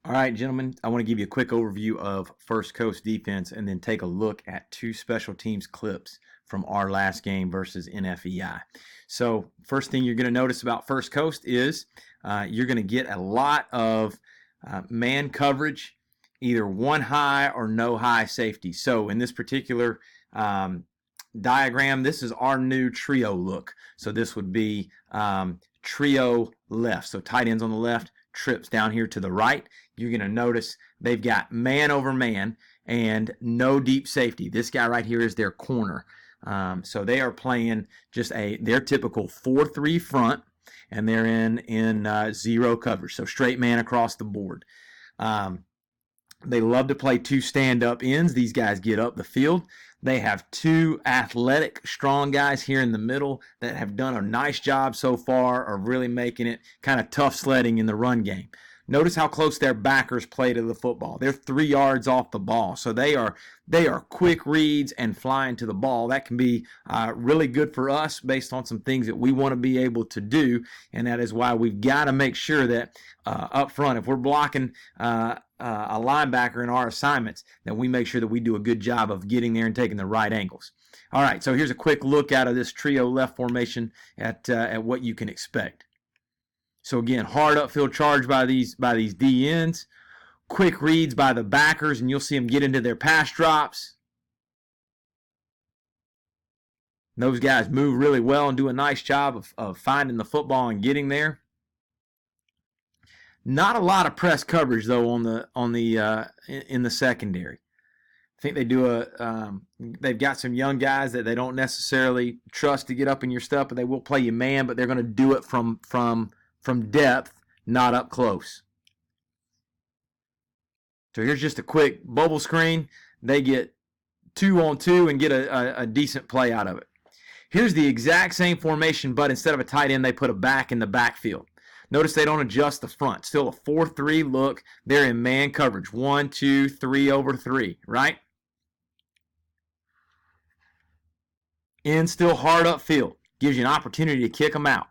All right, gentlemen, I want to give you a quick overview of First Coast defense and then take a look at two special teams clips from our last game versus NFEI. So, first thing you're going to notice about First Coast is you're going to get a lot of man coverage, either one high or no high safety. So, in this particular diagram, this is our new trio look. So, this would be trio left. So, tight ends on the left, trips down here to the right. You're going to notice they've got man over man and no deep safety. This guy right here is their corner. So they are playing just their typical 4-3 front, and they're in zero coverage, so straight man across the board. They love to play two stand-up ends. These guys get up the field. They have two athletic, strong guys here in the middle that have done a nice job so far of really making it kind of tough sledding in the run game. Notice how close their backers play to the football. They're 3 yards off the ball, so they are quick reads and flying to the ball. That can be really good for us based on some things that we want to be able to do, and that is why we've got to make sure that up front, if we're blocking a linebacker in our assignments, then we make sure that we do a good job of getting there and taking the right angles. All right, so here's a quick look out of this trio left formation at what you can expect. So again, hard upfield charge by these D ends, quick reads by the backers, and you'll see them get into their pass drops. And those guys move really well and do a nice job of finding the football and getting there. Not a lot of press coverage though in the secondary. I think they do they've got some young guys that they don't necessarily trust to get up in your stuff, but they will play you man, but they're going to do it from depth, not up close. So here's just a quick bubble screen. They get 2-on-2 and get a decent play out of it. Here's the exact same formation, but instead of a tight end, they put a back in the backfield. Notice they don't adjust the front. Still a 4-3 look. They're in man coverage. 1, 2, 3 over 3, right? End still hard upfield. Gives you an opportunity to kick them out.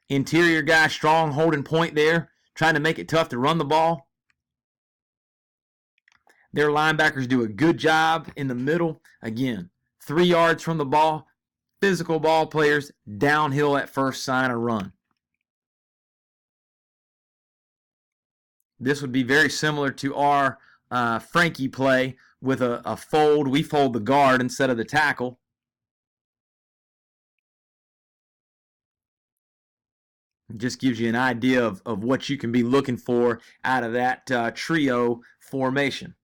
Interior guy strong, holding point there, trying to make it tough to run the ball. Their linebackers do a good job in the middle. Again, 3 yards from the ball. Physical ball players downhill at first sign of run. This would be very similar to our Frankie play with a fold. We fold the guard instead of the tackle. It just gives you an idea of what you can be looking for out of that trio formation.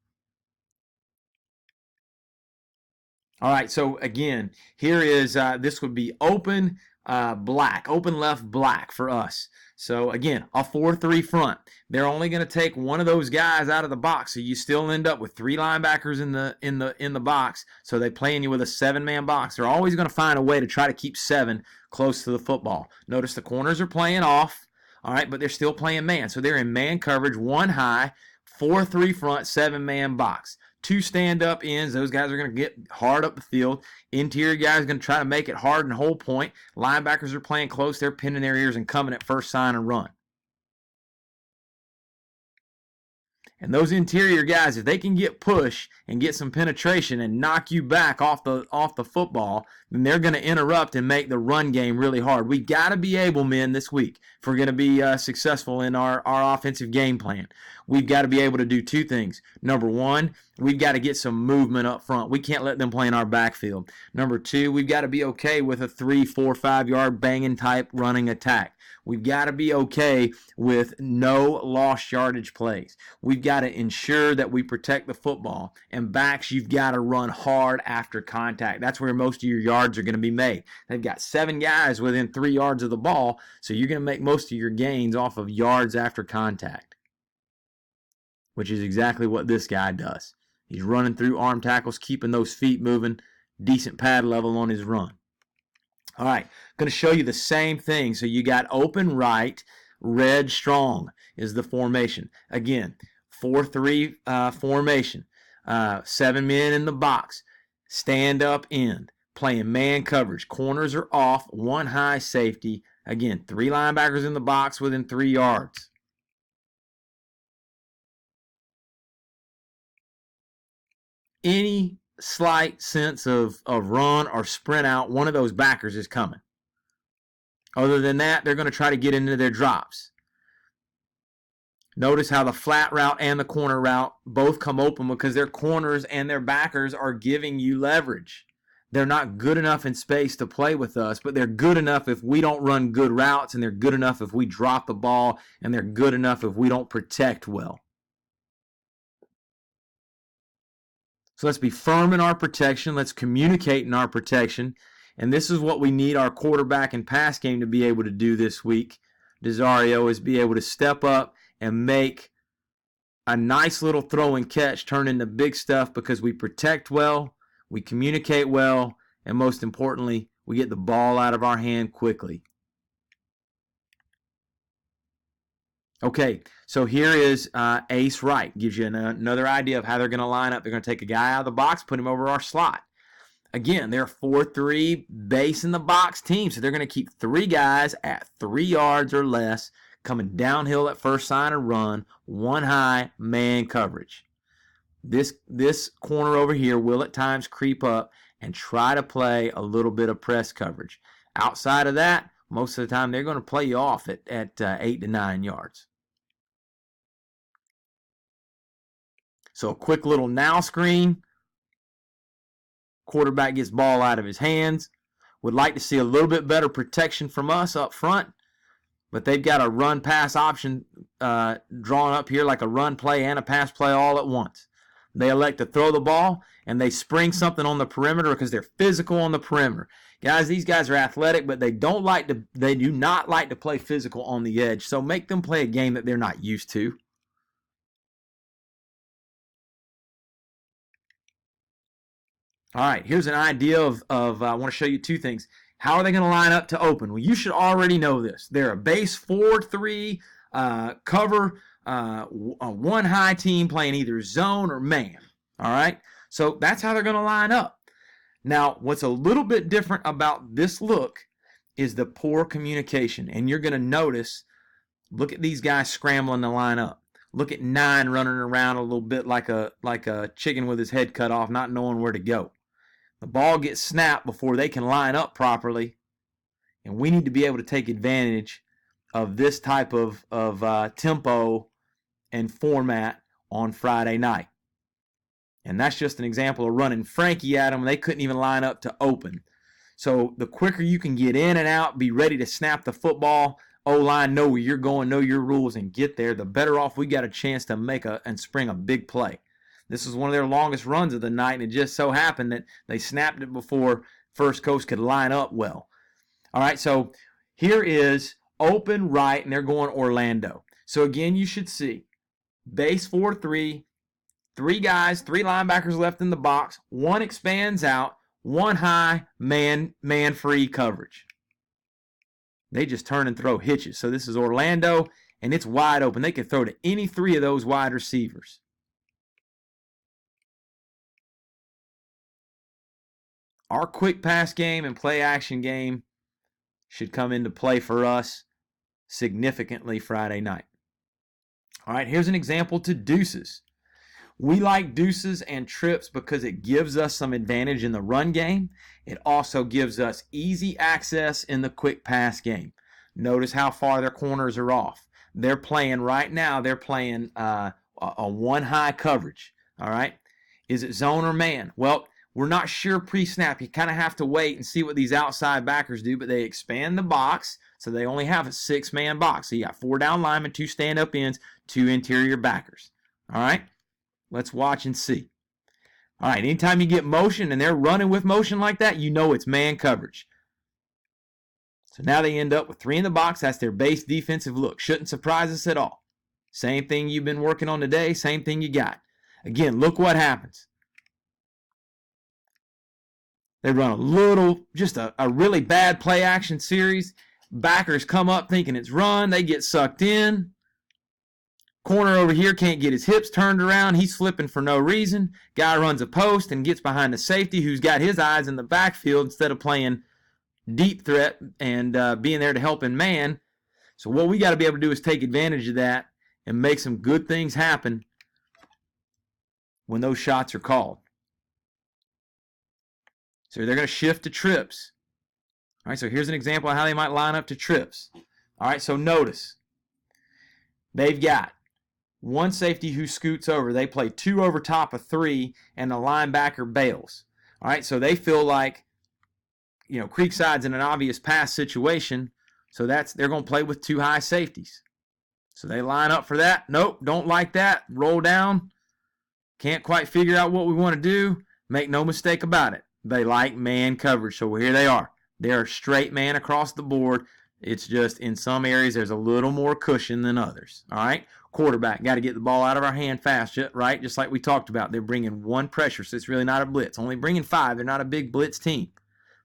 All right, so again, here is, this would be open black, open left black for us. So again, a 4-3 front. They're only going to take one of those guys out of the box, so you still end up with 3 linebackers in the box. So they're playing you with a 7-man box. They're always going to find a way to try to keep 7 close to the football. Notice the corners are playing off, all right, but they're still playing man. So they're in man coverage, 1 high, 4-3 front, 7-man box. 2 stand-up ends. Those guys are going to get hard up the field. Interior guys are going to try to make it hard and hold point. Linebackers are playing close. They're pinning their ears and coming at first sign and run. And those interior guys, if they can get push and get some penetration and knock you back off the football, then they're going to interrupt and make the run game really hard. We got to be able, men, this week, if we're going to be successful in our offensive game plan. We've got to be able to do 2 things. Number 1, we've got to get some movement up front. We can't let them play in our backfield. Number 2, we've got to be okay with a 3, 4, 5 yard banging type running attack. We've got to be okay with no lost yardage plays. We've got to ensure that we protect the football. And backs, you've got to run hard after contact. That's where most of your yards are going to be made. They've got 7 guys within 3 yards of the ball, so you're going to make most of your gains off of yards after contact, which is exactly what this guy does. He's running through arm tackles, keeping those feet moving, decent pad level on his run. All right, going to show you the same thing. So you got open right, red strong is the formation. Again, 4-3 formation. 7 men in the box. Stand up end. Playing man coverage. Corners are off. 1 high safety. Again, 3 linebackers in the box within 3 yards. any slight sense of run or sprint out, one of those backers is coming. Other than that, they're going to try to get into their drops. Notice how the flat route and the corner route both come open because their corners and their backers are giving you leverage. They're not good enough in space to play with us, but they're good enough if we don't run good routes, and they're good enough if we drop the ball, and they're good enough if we don't protect well. So let's be firm in our protection. Let's communicate in our protection. And this is what we need our quarterback and pass game to be able to do this week, Desario, is be able to step up and make a nice little throw and catch turn into big stuff because we protect well, we communicate well, and most importantly, we get the ball out of our hand quickly. Okay, so here is Ace Wright. Gives you another idea of how they're going to line up. They're going to take a guy out of the box, put him over our slot. Again, they're a 4-3 base in the box team, so they're going to keep 3 guys at 3 yards or less coming downhill at first sign of run, 1 high man coverage. This corner over here will at times creep up and try to play a little bit of press coverage. Outside of that, most of the time they're going to play you off at 8 to 9 yards. So a quick little now screen. Quarterback gets ball out of his hands. Would like to see a little bit better protection from us up front, but they've got a run-pass option drawn up here like a run play and a pass play all at once. They elect to throw the ball, and they spring something on the perimeter because they're physical on the perimeter. Guys, these guys are athletic, but they do not like to play physical on the edge, so make them play a game that they're not used to. All right, here's an idea of I want to show you 2 things. How are they going to line up to open? Well, you should already know this. They're a base 4-3 cover, a 1 high team playing either zone or man. All right, so that's how they're going to line up. Now, what's a little bit different about this look is the poor communication, and you're going to notice, look at these guys scrambling to line up. Look at 9 running around a little bit like a chicken with his head cut off, not knowing where to go. The ball gets snapped before they can line up properly, and we need to be able to take advantage of this type of tempo and format on Friday night. And that's just an example of running Frankie at them. They couldn't even line up to open. So the quicker you can get in and out, be ready to snap the football, O-line, know where you're going, know your rules, and get there, the better off we got a chance to make and spring a big play. This was one of their longest runs of the night, and it just so happened that they snapped it before First Coast could line up well. All right, so here is open right, and they're going Orlando. So again, you should see base 4-3, 3 guys, 3 linebackers left in the box, 1 expands out, 1 high man-free coverage. They just turn and throw hitches. So this is Orlando, and it's wide open. They could throw to any 3 of those wide receivers. Our quick pass game and play action game should come into play for us significantly Friday night. All right, here's an example to deuces. We like deuces and trips because it gives us some advantage in the run game. It also gives us easy access in the quick pass game. Notice how far their corners are off. They're playing right now, they're playing a 1 high coverage. All right, is it zone or man? Well, we're not sure pre-snap. You kind of have to wait and see what these outside backers do, but they expand the box, so they only have a 6-man box. So you got 4 down linemen, 2 stand-up ends, 2 interior backers. All right, let's watch and see. All right, anytime you get motion and they're running with motion like that, you know it's man coverage. So now they end up with 3 in the box. That's their base defensive look. Shouldn't surprise us at all. Same thing you've been working on today, same thing you got. Again, look what happens. They run just a really bad play action series. Backers come up thinking it's run. They get sucked in. Corner over here can't get his hips turned around. He's flipping for no reason. Guy runs a post and gets behind the safety who's got his eyes in the backfield instead of playing deep threat and being there to help in man. So what we got to be able to do is take advantage of that and make some good things happen when those shots are called. So they're going to shift to trips. All right, so here's an example of how they might line up to trips. All right, so notice they've got one safety who scoots over. They play 2 over top of 3, and the linebacker bails. All right, so they feel like, Creekside's in an obvious pass situation, so they're going to play with 2 high safeties. So they line up for that. Nope, don't like that. Roll down. Can't quite figure out what we want to do. Make no mistake about it. They like man coverage, so here they are. They are straight man across the board. It's just in some areas there's a little more cushion than others. All right? Quarterback, got to get the ball out of our hand fast, right? Just like we talked about. They're bringing 1 pressure, so it's really not a blitz. Only bringing 5. They're not a big blitz team.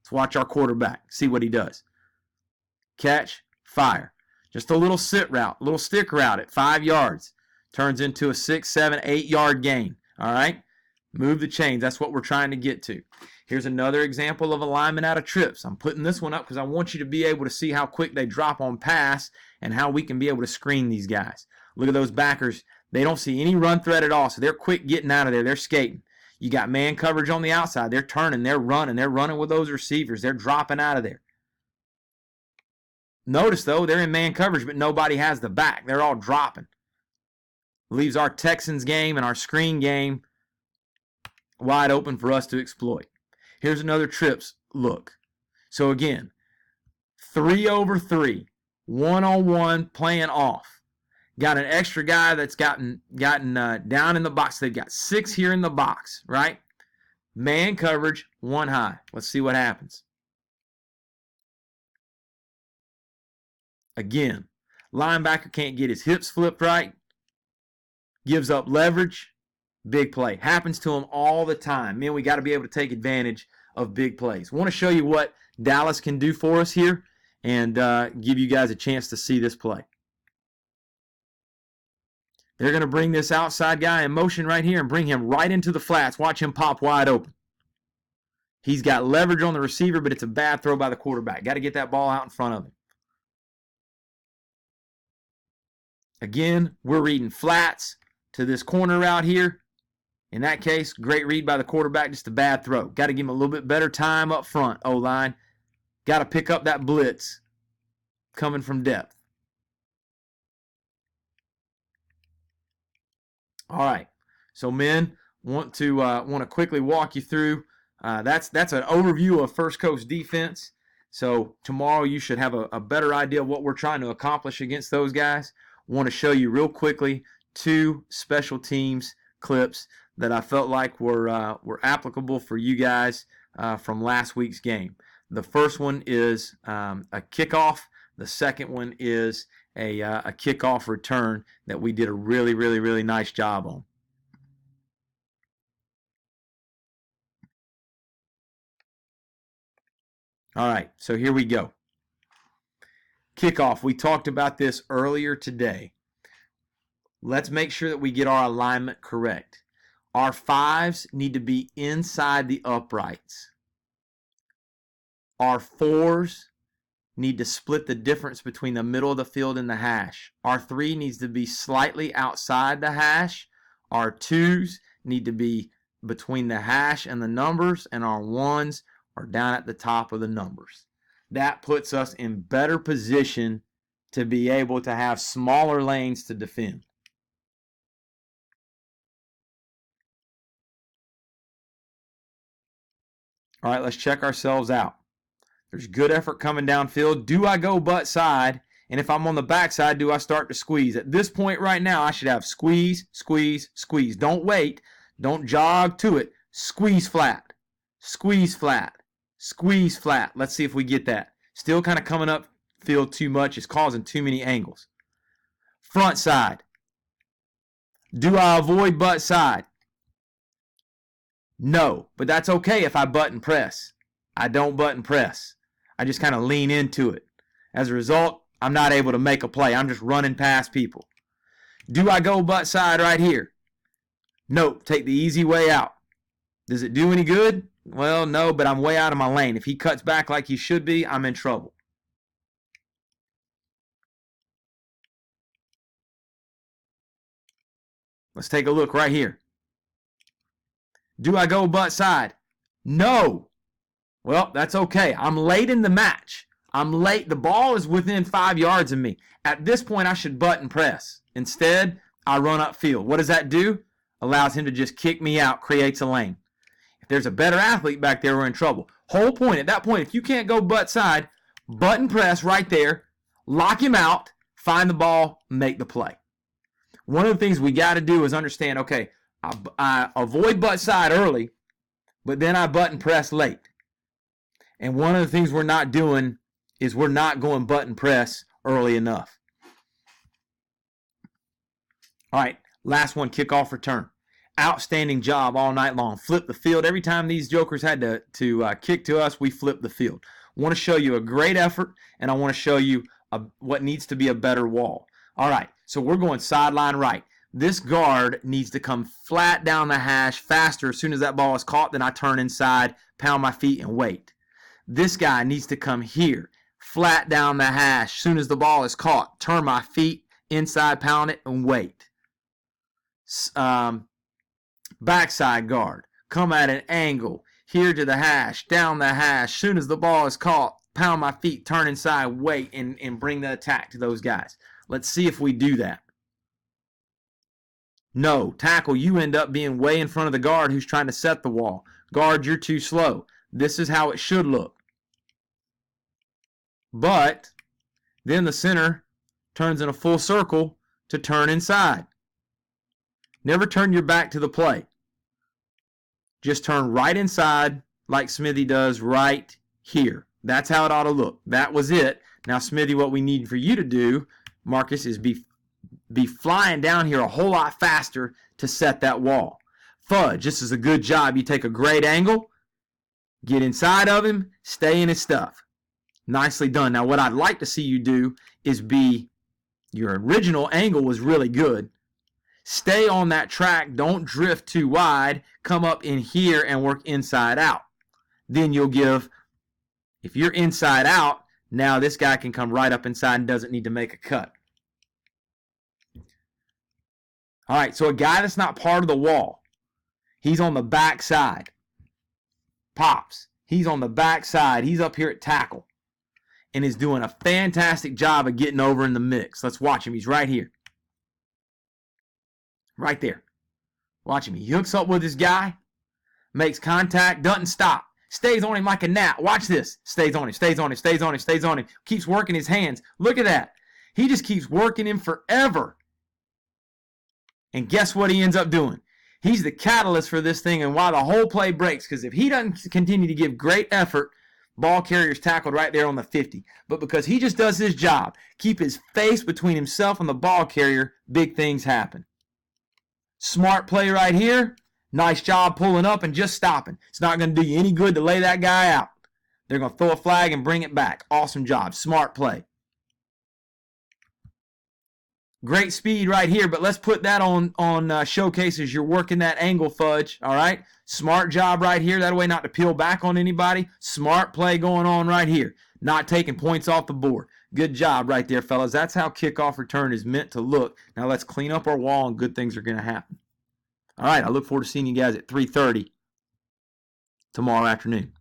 Let's watch our quarterback. See what he does. Catch, fire. Just a little sit route, a little stick route at 5 yards. Turns into a 6, 7, 8-yard gain. All right? Move the chains. That's what we're trying to get to. Here's another example of alignment out of trips. I'm putting this one up because I want you to be able to see how quick they drop on pass and how we can be able to screen these guys. Look at those backers. They don't see any run threat at all, so they're quick getting out of there. They're skating. You got man coverage on the outside. They're turning. They're running. They're running with those receivers. They're dropping out of there. Notice, though, they're in man coverage, but nobody has the back. They're all dropping. Leaves our Texans game and our screen game wide open for us to exploit. Here's another trips look. So again, 3 over 3, 1-on-1, playing off. Got an extra guy that's gotten down in the box. They've got 6 here in the box, right? Man coverage, 1 high. Let's see what happens. Again, linebacker can't get his hips flipped right. Gives up leverage. Big play. Happens to him all the time. Man, we got to be able to take advantage of big plays. I want to show you what Dallas can do for us here and give you guys a chance to see this play. They're going to bring this outside guy in motion right here and bring him right into the flats. Watch him pop wide open. He's got leverage on the receiver, but it's a bad throw by the quarterback. Got to get that ball out in front of him. Again, we're reading flats to this corner route here. In that case, great read by the quarterback, just a bad throw. Got to give him a little bit better time up front, O-line. Got to pick up that blitz coming from depth. All right, so men, want to quickly walk you through. That's an overview of First Coast defense. So tomorrow you should have a better idea of what we're trying to accomplish against those guys. Want to show you real quickly 2 special teams clips that I felt like were applicable for you guys from last week's game. The first one is a kickoff. The second one is a kickoff return that we did a really, really, really nice job on. All right, so here we go. Kickoff. We talked about this earlier today. Let's make sure that we get our alignment correct. Our 5s need to be inside the uprights. Our 4s need to split the difference between the middle of the field and the hash. Our 3 needs to be slightly outside the hash. Our 2s need to be between the hash and the numbers, and our 1s are down at the top of the numbers. That puts us in better position to be able to have smaller lanes to defend. All right, let's check ourselves out. There's good effort coming downfield. Do I go butt side? And if I'm on the backside, do I start to squeeze? At this point right now, I should have squeeze, squeeze, squeeze. Don't wait. Don't jog to it. Squeeze flat. Squeeze flat. Squeeze flat. Let's see if we get that. Still kind of coming up field too much. It's causing too many angles. Front side. Do I avoid butt side? No, but that's okay if I button press. I don't button press. I just kind of lean into it. As a result, I'm not able to make a play. I'm just running past people. Do I go butt side right here? Nope, take the easy way out. Does it do any good? Well, no, but I'm way out of my lane. If he cuts back like he should be, I'm in trouble. Let's take a look right here. Do I go butt side? No. Well, that's okay. I'm late in the match. I'm late. The ball is within 5 yards of me. At this point, I should button press. Instead, I run upfield. What does that do? Allows him to just kick me out, creates a lane. If there's a better athlete back there, we're in trouble. Whole point, at that point, if you can't go butt side, button press right there, lock him out, find the ball, make the play. One of the things we got to do is understand, okay, I avoid butt side early, but then I button press late. And one of the things we're not doing is we're not going button press early enough. All right, last one, kickoff return. Outstanding job all night long. Flip the field. Every time these jokers had to kick to us, we flipped the field. I want to show you a great effort, and I want to show you what needs to be a better wall. All right, so we're going sideline right. This guard needs to come flat down the hash faster. As soon as that ball is caught, then I turn inside, pound my feet, and wait. This guy needs to come here, flat down the hash. As soon as the ball is caught, turn my feet, inside, pound it, and wait. Backside guard, come at an angle, here to the hash, down the hash. As soon as the ball is caught, pound my feet, turn inside, wait, and bring the attack to those guys. Let's see if we do that. No, tackle, you end up being way in front of the guard who's trying to set the wall. Guard, you're too slow. This is how it should look. But then the center turns in a full circle to turn inside. Never turn your back to the play. Just turn right inside like Smithy does right here. That's how it ought to look. That was it. Now, Smithy, what we need for you to do, Marcus, is be flying down here a whole lot faster to set that wall. Fudge, this is a good job. You take a great angle, get inside of him, stay in his stuff. Nicely done. Now, what I'd like to see you do is your original angle was really good. Stay on that track. Don't drift too wide. Come up in here and work inside out. Then you'll if you're inside out, now this guy can come right up inside and doesn't need to make a cut. All right, so a guy that's not part of the wall, he's on the back side. Pops, he's on the back side. He's up here at tackle and is doing a fantastic job of getting over in the mix. Let's watch him. He's right here. Right there. Watch him. He hooks up with this guy, makes contact, doesn't stop. Stays on him like a gnat. Watch this. Stays on him, stays on him, stays on him, stays on him. Keeps working his hands. Look at that. He just keeps working him forever. And guess what he ends up doing? He's the catalyst for this thing and why the whole play breaks. Because if he doesn't continue to give great effort, ball carrier's tackled right there on the 50. But because he just does his job, keep his face between himself and the ball carrier, big things happen. Smart play right here. Nice job pulling up and just stopping. It's not going to do you any good to lay that guy out. They're going to throw a flag and bring it back. Awesome job. Smart play. Great speed right here, but let's put that on showcases. You're working that angle, Fudge, all right? Smart job right here. That way not to peel back on anybody. Smart play going on right here. Not taking points off the board. Good job right there, fellas. That's how kickoff return is meant to look. Now let's clean up our wall and good things are going to happen. All right, I look forward to seeing you guys at 3:30 tomorrow afternoon.